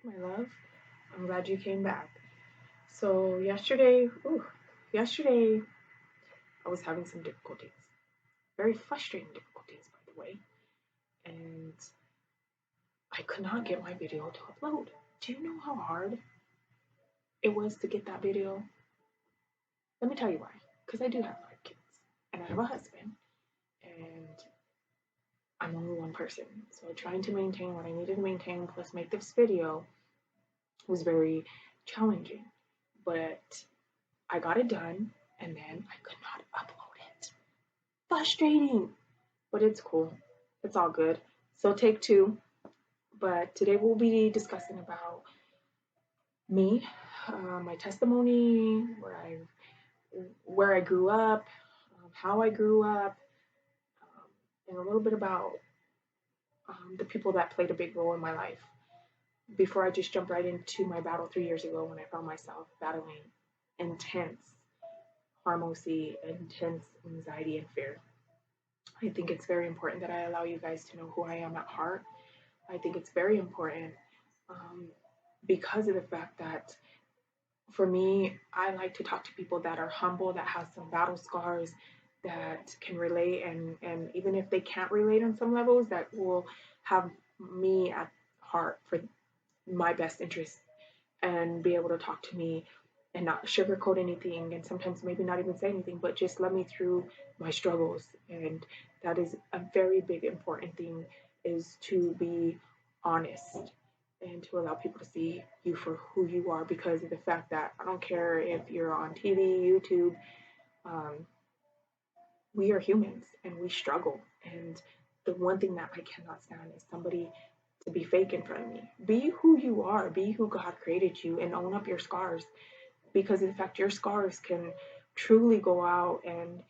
My love, I'm glad you came back. So yesterday I was having some difficulties, very frustrating difficulties, by the way, and I could not get my video to upload. Do you know how hard it was to get that video? Let me tell you why. Because I do have 5 kids, and I have a husband, and I'm only one person. So trying to maintain what I needed to maintain plus make this video was very challenging. But I got it done, and then I could not upload it. Frustrating, but it's cool. It's all good. So take two. But today we'll be discussing about me, my testimony, where I grew up, how I grew up, and a little bit about the people that played a big role in my life. Before I just jump right into my battle 3 years ago when I found myself battling intense hormozy, intense anxiety and fear. I think it's very important that I allow you guys to know who I am at heart. I think it's very important um, because of the fact that for me, I like to talk to people that are humble, that have some battle scars, that can relate, and even if they can't relate on some levels, that will have me at heart for my best interest and be able to talk to me and not sugarcoat anything and sometimes maybe not even say anything, but just let me through my struggles. And that is a very big important thing, is to be honest and to allow people to see you for who you are, because of the fact that I don't care if you're on TV, YouTube, um, we are humans and we struggle. And the one thing that I cannot stand is somebody to be fake in front of me. Be who you are, be who God created you, and own up your scars, because in fact your scars can truly go out and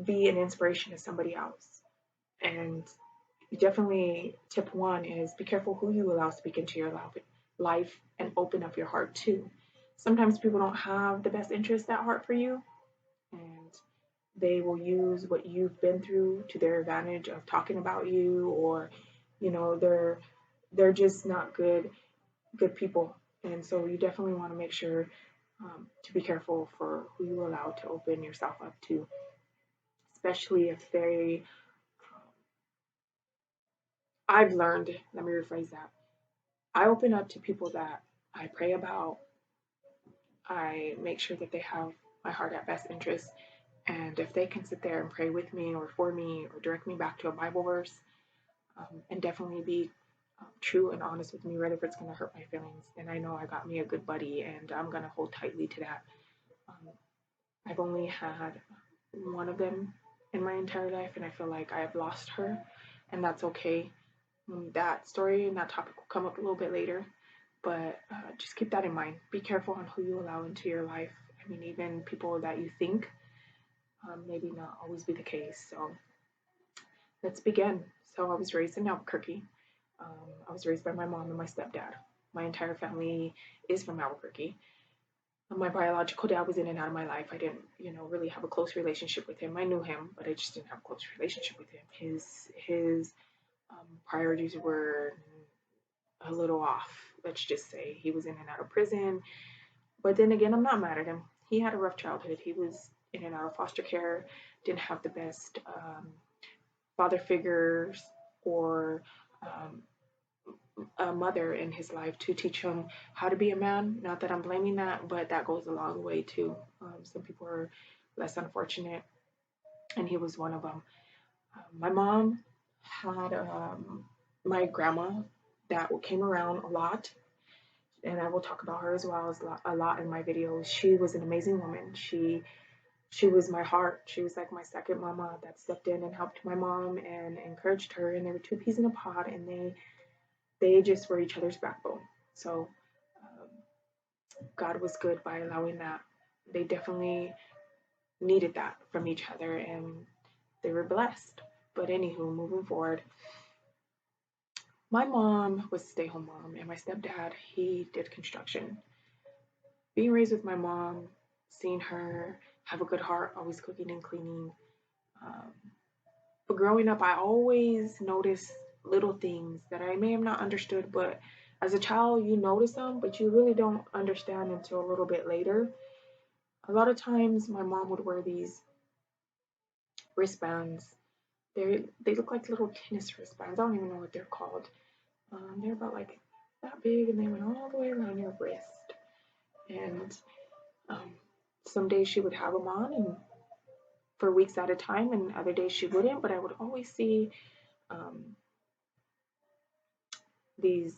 be an inspiration to somebody else. And definitely tip one is be careful who you allow speak into your life, and open up your heart too. Sometimes people don't have the best interest at heart for you, and they will use what you've been through to their advantage of talking about you, or they're just not good people. And so you definitely want to make sure to be careful for who you allow to open yourself up to, especially if they. I've learned. Let me rephrase that. I open up to people that I pray about. I make sure that they have my heart at best interest, and if they can sit there and pray with me or for me or direct me back to a Bible verse, and definitely be true and honest with me, whether if it's going to hurt my feelings, then I know I got me a good buddy, and I'm going to hold tightly to that. Um, I've only had one of them in my entire life, and I feel like I have lost her, and that's okay. That story and that topic will come up a little bit later, but just keep that in mind. Be careful on who you allow into your life. I mean, even people that you think maybe not always be the case. So let's begin. So I was raised in Albuquerque. I was raised by my mom and my stepdad. My entire family is from Albuquerque. My biological dad was in and out of my life. I didn't, really have a close relationship with him. I knew him, but I just didn't have a close relationship with him. His priorities were a little off. Let's just say he was in and out of prison. But then again, I'm not mad at him. He had a rough childhood. He was in and out of foster care. Didn't have the best father figures or um, a mother in his life to teach him how to be a man. Not that I'm blaming that, but that goes a long way too. Some people are less unfortunate, and he was one of them. My mom had my grandma that came around a lot, and I will talk about her as well as a lot in my videos. She was an amazing woman. She was my heart. She was like my second mama that stepped in and helped my mom and encouraged her. And they were two peas in a pod, and they just were each other's backbone. So um, God was good by allowing that. They definitely needed that from each other, and they were blessed. But anywho, moving forward, my mom was a stay-home mom, and my stepdad, he did construction. Being raised with my mom, seeing her have a good heart, always cooking and cleaning. Um, but growing up, I always noticed little things that I may have not understood, but As a child, you notice them, but you really don't understand until a little bit later. A lot of times, my mom would wear these wristbands. They look like little tennis wristbands. I don't even know what they're called. They're about like that big, and they went all the way around your wrist. And um, some days she would have them on, and for weeks at a time, and other days she wouldn't. But I would always see um, these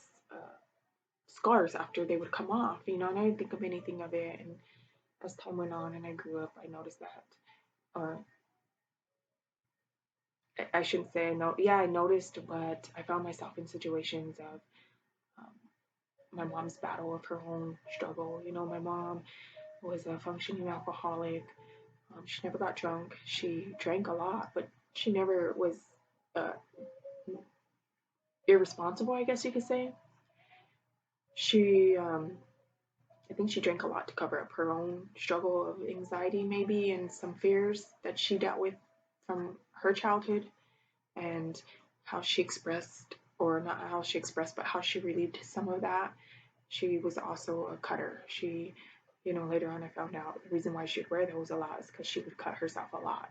scars after they would come off, and I didn't think of anything of it. And as time went on and I grew up, I noticed that, or I shouldn't say I know. Yeah, I noticed, but I found myself in situations of um, my mom's battle of her own struggle. My mom was a functioning alcoholic. She never got drunk. She drank a lot, but she never was uh, irresponsible, I guess you could say. I think she drank a lot to cover up her own struggle of anxiety, maybe, and some fears that she dealt with from her childhood, and how she expressed, or not how she expressed, but how she relieved some of that. She was also a cutter. Later on I found out the reason why she would wear those a lot is because she would cut herself a lot.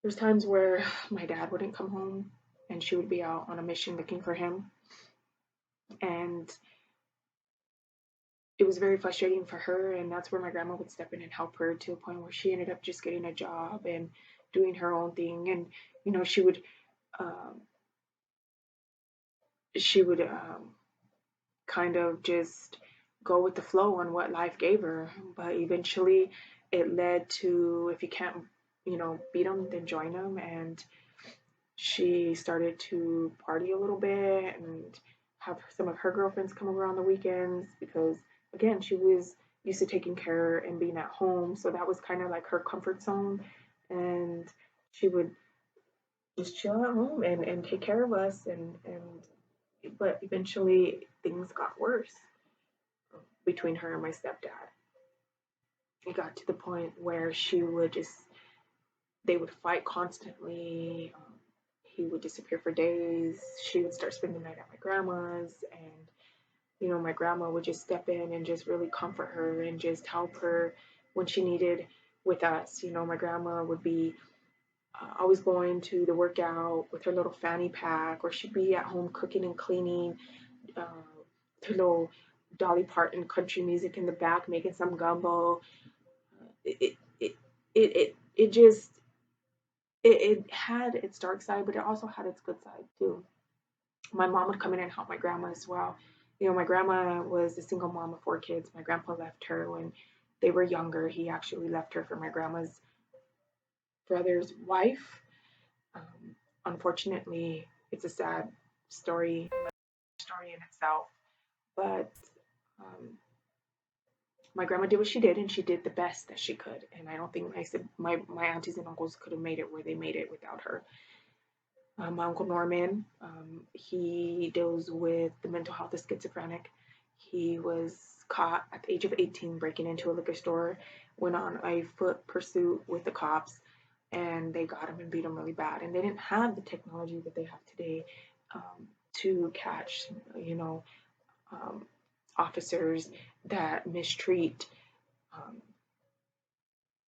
There's times where my dad wouldn't come home and she would be out on a mission looking for him. And it was very frustrating for her. And that's where my grandma would step in and help her to a point where she ended up just getting a job and doing her own thing. And, um, she would kind of just go with the flow on what life gave her. But eventually it led to, if you can't, beat them, then join them. And she started to party a little bit and have some of her girlfriends come over on the weekends because, again, she was used to taking care and being at home. So that was kind of like her comfort zone. And she would just chill at home and take care of us. But eventually things got worse between her and my stepdad. It got to the point where they would fight constantly. He would disappear for days. She would start spending the night at my grandma's, and my grandma would just step in and just really comfort her and just help her when she needed with us. My grandma would be always going to the workout with her little fanny pack, or she'd be at home cooking and cleaning, uh, with her little Dolly Parton country music in the back, making some gumbo. It it it it just it had its dark side, but it also had its good side too. My mom would come in and help my grandma as well. My grandma was a single mom of 4 kids. My grandpa left her when they were younger. He actually left her for my grandma's brother's wife. Unfortunately, it's a sad story in itself. But um, my grandma did what she did, and she did the best that she could. And I don't think my aunties and uncles could have made it where they made it without her. My uncle Norman, he deals with the mental health of schizophrenic. He was caught at the age of 18 breaking into a liquor store, went on a foot pursuit with the cops, and they got him and beat him really bad. And they didn't have the technology that they have today to catch, um, officers that mistreat um,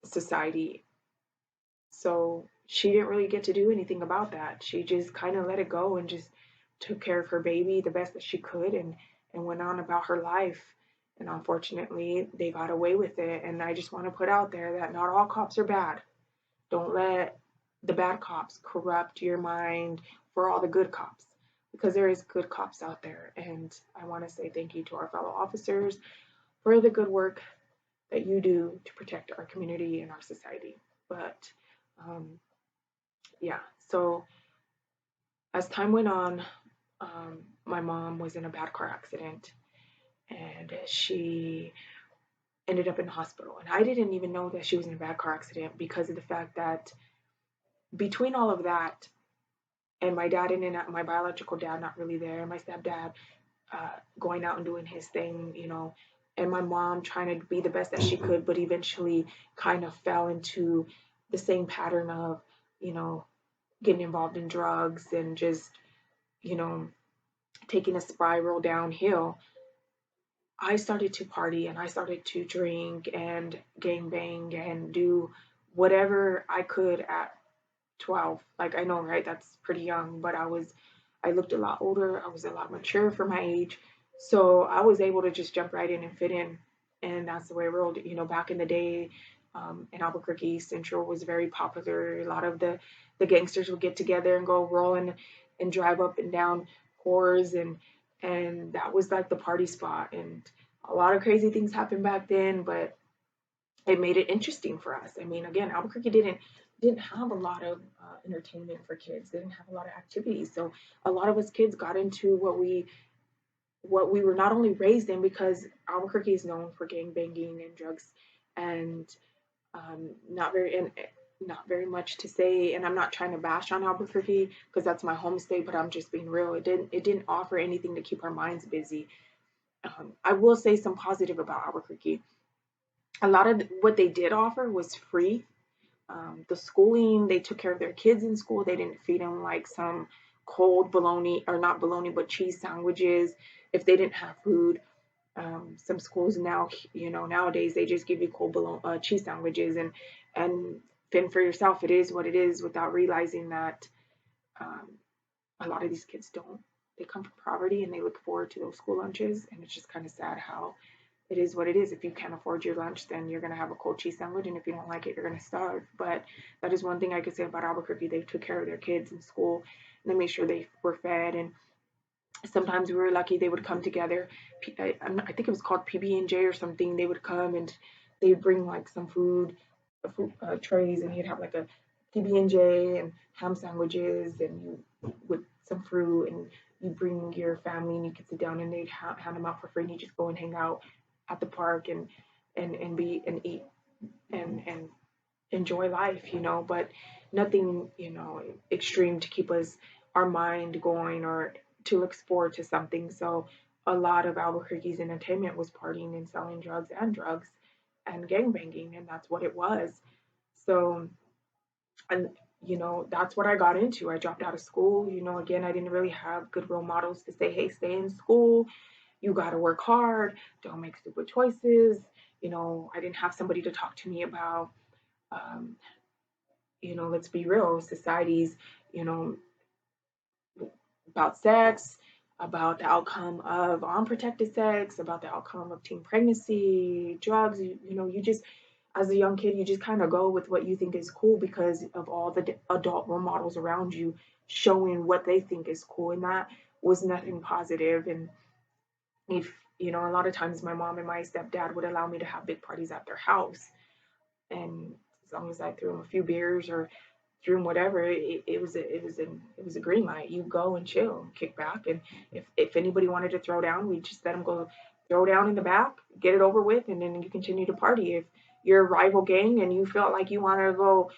society. So she didn't really get to do anything about that. She just kind of let it go and just took care of her baby the best that she could and went on about her life. And unfortunately, they got away with it. And I just want to put out there that not all cops are bad. Don't let the bad cops corrupt your mind for all the good cops, because there is good cops out there. And I want to say thank you to our fellow officers for the good work that you do to protect our community and our society. But um, yeah, so as time went on, my mom was in a bad car accident and she ended up in the hospital. And I didn't even know that she was in a bad car accident because of the fact that between all of that and my dad and my biological dad not really there, my stepdad going out and doing his thing, and my mom trying to be the best that she could, but eventually kind of fell into the same pattern of, you know, getting involved in drugs and just you know, taking a spiral downhill, I started to party and I started to drink and gang bang and do whatever I could at 12. Like, I know, right? That's pretty young, but I looked a lot older. I was a lot mature for my age. So I was able to just jump right in and fit in. And that's the way I rolled. Back in the day, in Albuquerque, Central was very popular. A lot of the gangsters would get together and go roll and drive up and down whores, and that was like the party spot. And a lot of crazy things happened back then, but it made it interesting for us. I mean, again, Albuquerque didn't have a lot of entertainment for kids. They didn't have a lot of activities. So a lot of us kids got into what we were not only raised in, because Albuquerque is known for gang banging and drugs, and not very much to say. And I'm not trying to bash on Albuquerque because that's my home state, but I'm just being real. It didn't offer anything to keep our minds busy. I will say some positive about Albuquerque. A lot of what they did offer was free. The schooling, they took care of their kids in school. They didn't feed them like some cold bologna, or not bologna, but cheese sandwiches if they didn't have food. Some schools now, nowadays they just give you cold cheese sandwiches and fend for yourself. It is what it is, without realizing that um, a lot of these kids don't. They come from poverty and they look forward to those school lunches, and it's just kind of sad how it is what it is. If you can't afford your lunch, then you're going to have a cold cheese sandwich. And if you don't like it, you're going to starve. But that is one thing I could say about Albuquerque. They took care of their kids in school and they made sure they were fed. And sometimes we were lucky they would come together. I think it was called PB&J or something. They would come and they'd bring like some food trays, and you'd have like a PB&J and ham sandwiches and with some fruit, and you bring your family and you could sit down and they'd hand them out for free, and you just go and hang out at the park and be and eat and enjoy life, but nothing, extreme to keep our mind going or to look forward to something. So a lot of Albuquerque's entertainment was partying and selling drugs and gangbanging, and that's what it was. So, and that's what I got into. I dropped out of school. Again, I didn't really have good role models to say, hey, stay in school. You got to work hard. Don't make stupid choices. I didn't have somebody to talk to me about, um, let's be real, society's, you know, about sex, about the outcome of unprotected sex, about the outcome of teen pregnancy, drugs. You just, as a young kid, you just kind of go with what you think is cool because of all the adult role models around you showing what they think is cool. And that was nothing positive. And if, a lot of times my mom and my stepdad would allow me to have big parties at their house. And as long as I threw them a few beers or through and whatever, it was a green light. You go and chill, kick back, and if anybody wanted to throw down, we just let them go throw down in the back, get it over with, and then you continue to party. If you're a rival gang and you felt like you want to go,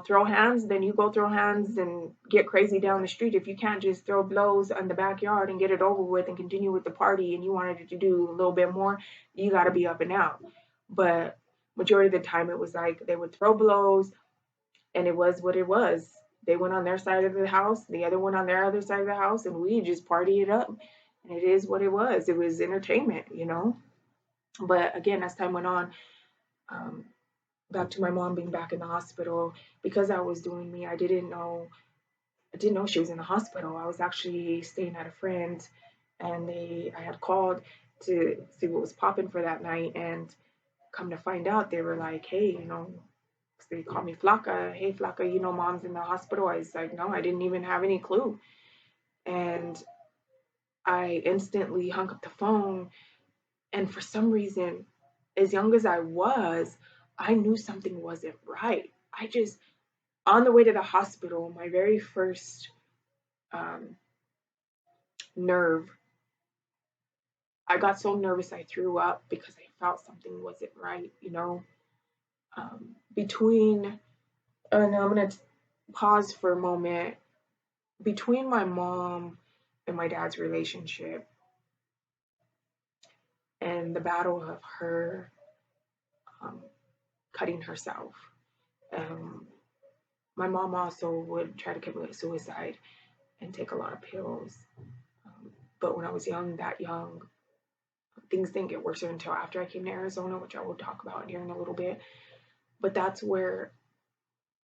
throw hands, then you go throw hands and get crazy down the street. If you can't just throw blows in the backyard and get it over with and continue with the party, and you wanted to do a little bit more, you got to be up and out. But majority of the time, it was like they would throw blows, and it was what it was. They went on their side of the house, the other one on their other side of the house, and we just party it up. And it is what it was. It was entertainment. But again, as time went on, um, back to my mom being back in the hospital, because I was doing me, I didn't know she was in the hospital. I was actually staying at a friend's, and I had called to see what was popping for that night, and come to find out, they were like, hey, they called me Flaca. Hey, Flaca, mom's in the hospital. I was like, no, I didn't even have any clue. And I instantly hung up the phone. And for some reason, as young as I was, I knew something wasn't right. I just, on the way to the hospital, my very first um, nerve, I got so nervous I threw up because I felt something wasn't right. Between, and I'm going to pause for a moment, between my mom and my dad's relationship and the battle of her um, cutting herself. Um, my mom also would try to commit suicide. and take a lot of pills. But when I was that young, things didn't get worse until after I came to Arizona, which I will talk about here in a little bit. But that's where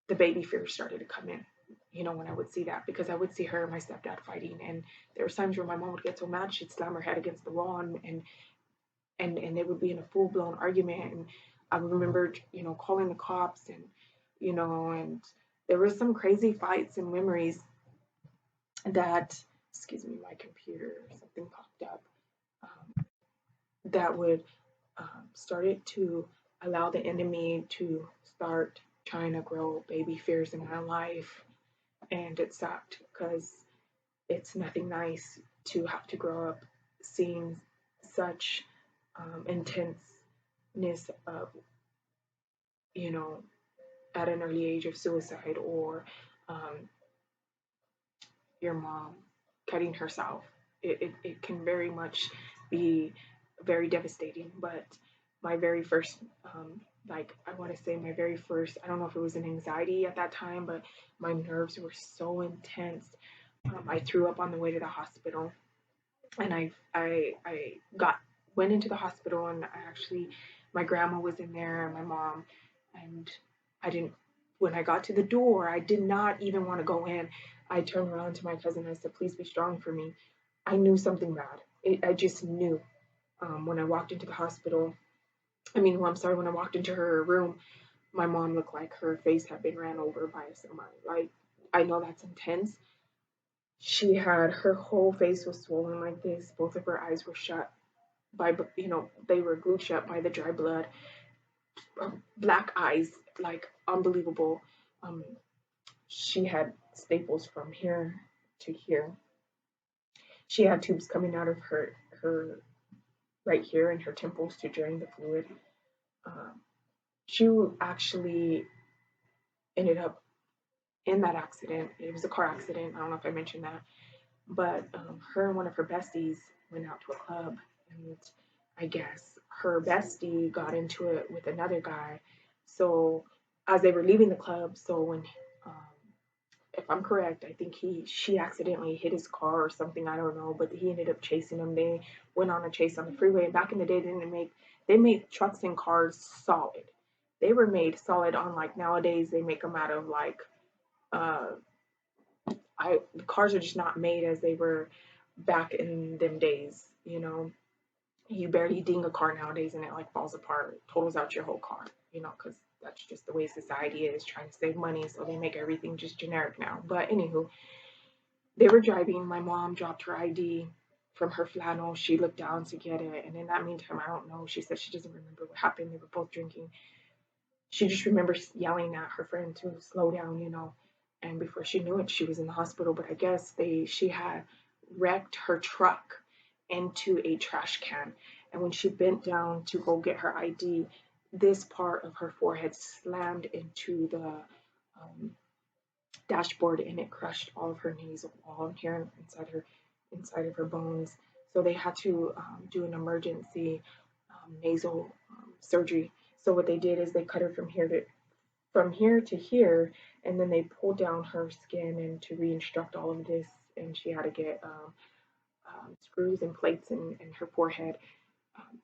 the baby fears started to come in. When I would see that, because I would see her and my stepdad fighting, and there was times where my mom would get so mad she'd slam her head against the wall, and they would be in a full blown argument. And I remember, calling the cops, and there was some crazy fights and memories that, excuse me, my computer, something popped up, that would started to allow the enemy to start trying to grow baby fears in my life. And it sucked because it's nothing nice to have to grow up seeing such intenseness of, you know, at an early age of suicide, or um, your mom cutting herself. It can very much be very devastating. But my very first, like, I want to say my very first, I don't know if it was an anxiety at that time, but my nerves were so intense. I threw up on the way to the hospital, and I went into the hospital, and my grandma was in there and my mom, and I didn't. When I got to the door, I did not even want to go in. I turned around to my cousin. I said, "Please be strong for me." I knew something bad. I just knew. When I walked into the hospital, well, I'm sorry, when I walked into her room, my mom looked like her face had been ran over by a semi. Like, I know that's intense. She had her whole face was swollen like this. Both of her eyes were shut by, they were glued shut by the dry blood. Black eyes, like unbelievable. Um, she had staples from here to here. She had tubes coming out of her right here in her temples to drain the fluid. Um, she actually ended up in that accident. It was a car accident. I don't know if I mentioned that, but her and one of her besties went out to a club, and I guess her bestie got into it with another guy. So as they were leaving the club, so when um, if I'm correct, I think she accidentally hit his car or something. I don't know, but he ended up chasing him. They went on a chase on the freeway. And back in the day, they made trucks and cars solid. They were made solid. On like nowadays, they make them out of like uh, the cars are just not made as they were back in them days. You barely ding a car nowadays and it like falls apart, totals out your whole car. Because that's just the way society is, trying to save money, so they make everything just generic now. But anywho, they were driving. My mom dropped her ID from her flannel. She looked down to get it, and in that meantime, I don't know. She said she doesn't remember what happened. They were both drinking. She just remembers yelling at her friend to slow down. And before she knew it, she was in the hospital. But I guess she had wrecked her truck into a trash can. And when she bent down to go get her ID, this part of her forehead slammed into the um, dashboard, and it crushed all of her nasal wall here inside of her bones. So they had to do an emergency nasal surgery. So what they did is they cut her from here to here, and then they pulled down her skin and to reconstruct all of this, and she had to get screws and plates in her forehead. Um,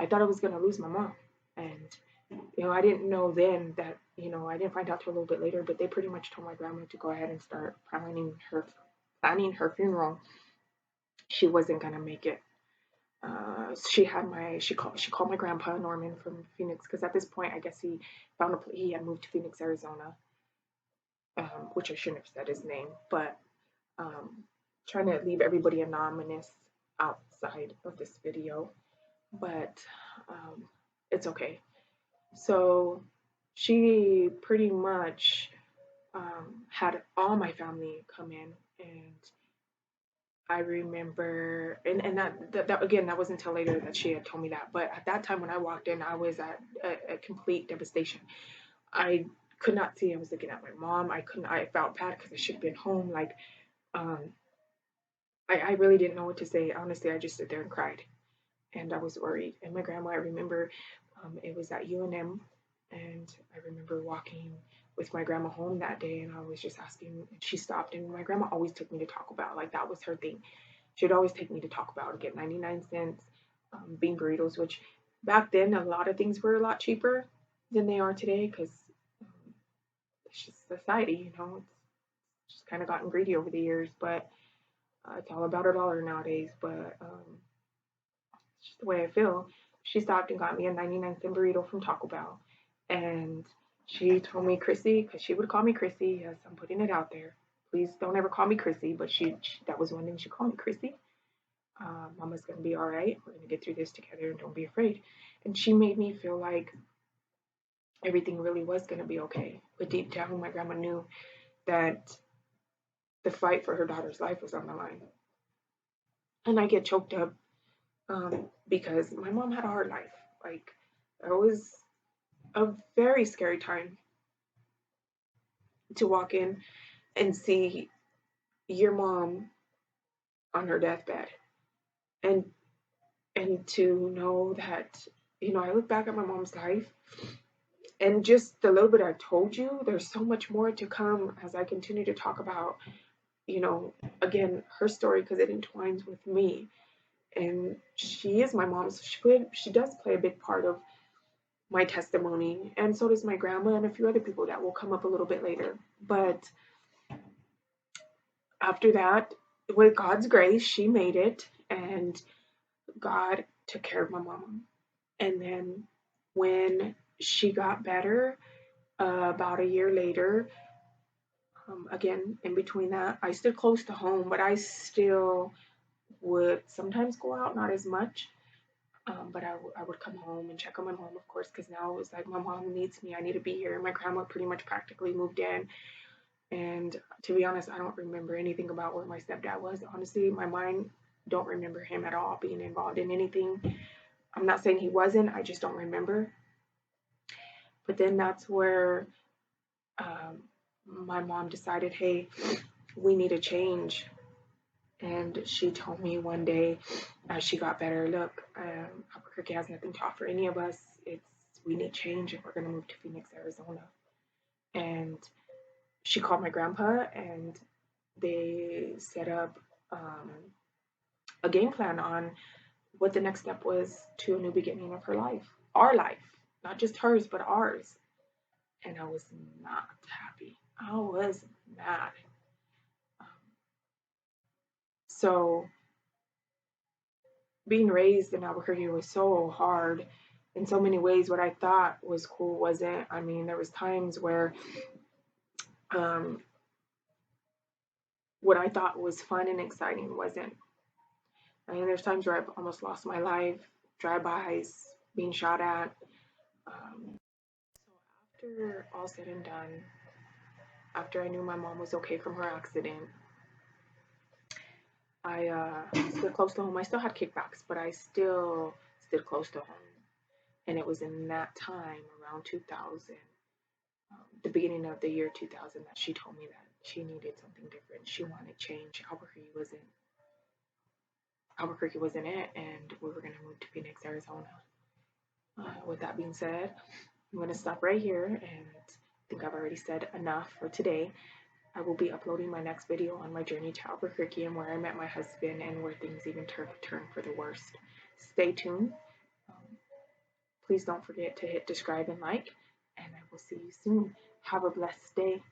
I thought I was gonna lose my mom, and I didn't know then that I didn't find out till a little bit later, but they pretty much told my grandma to go ahead and start planning her funeral. She wasn't gonna make it. She called my grandpa Norman from Phoenix, because at this point I guess he had moved to Phoenix, Arizona, which I shouldn't have said his name, but um, trying to leave everybody anonymous outside of this video, but it's okay. So she pretty much had all my family come in, and I remember, and that again, that wasn't until later that she had told me that. But at that time when I walked in, I was at a complete devastation. I could not see. I was looking at my mom. I couldn't. I felt bad because I should have been home. Like, um, I really didn't know what to say. Honestly, I just stood there and cried, and I was worried. And my grandma, I remember, it was at UNM, and I remember walking with my grandma home that day, and I was just asking. She stopped, and my grandma always took me to Taco Bell. Like that was her thing. She'd always take me to Taco Bell to get 99 cents bean burritos, which back then a lot of things were a lot cheaper than they are today because um, it's just society, It's just kind of gotten greedy over the years, but it's all about a dollar nowadays. But it's just the way I feel. She stopped and got me a 99-cent burrito from Taco Bell, and she told me Chrissy, because she would call me Chrissy. Yes, I'm putting it out there. Please don't ever call me Chrissy, but she that was one thing she called me Chrissy. Mama's gonna be all right. We're gonna get through this together, and don't be afraid. And she made me feel like everything really was gonna be okay. But deep down, my grandma knew that the fight for her daughter's life was on the line. And I get choked up because my mom had a hard life. Like it was a very scary time to walk in and see your mom on her deathbed, and to know that I look back at my mom's life, and just the little bit I told you, there's so much more to come as I continue to talk about, you know, again, her story because it entwines with me. And she is my mom, so she does play a big part of my testimony, and so does my grandma and a few other people that will come up a little bit later. But after that, with God's grace, she made it, and God took care of my mom. And then when she got better, about a year later, again, in between that, I stood close to home, but I still would sometimes go out, not as much. But I would come home and check on my mom, of course, because now it was like my mom needs me. I need to be here. My grandma pretty much practically moved in. And to be honest, I don't remember anything about where my stepdad was. Honestly, my mind don't remember him at all being involved in anything. I'm not saying he wasn't, I just don't remember. But then that's where my mom decided, hey, we need a change. And she told me one day as she got better, look, Albuquerque has nothing to offer any of us. We need change, and we're going to move to Phoenix, Arizona. And she called my grandpa, and they set up a game plan on what the next step was to a new beginning of her life, our life, not just hers, but ours. And I was not happy. I was mad. Um, so being raised in Albuquerque was so hard in so many ways. What I thought was cool wasn't. I mean, there was times where um, what I thought was fun and exciting wasn't. I mean, there's times where I've almost lost my life, drive-bys, being shot at. So after all said and done, after I knew my mom was okay from her accident, I stood close to home. I still had kickbacks, but I still stood close to home. And it was in that time, around 2000, the beginning of the year 2000, that she told me that she needed something different. She wanted change. Albuquerque wasn't it, and we were going to move to Phoenix, Arizona. With that being said, I'm going to stop right here, and I think I've already said enough for today. I will be uploading my next video on my journey to Albuquerque and where I met my husband and where things even turned for the worst. Stay tuned. Um, Please don't forget to hit subscribe and like, and I will see you soon. Have a blessed day.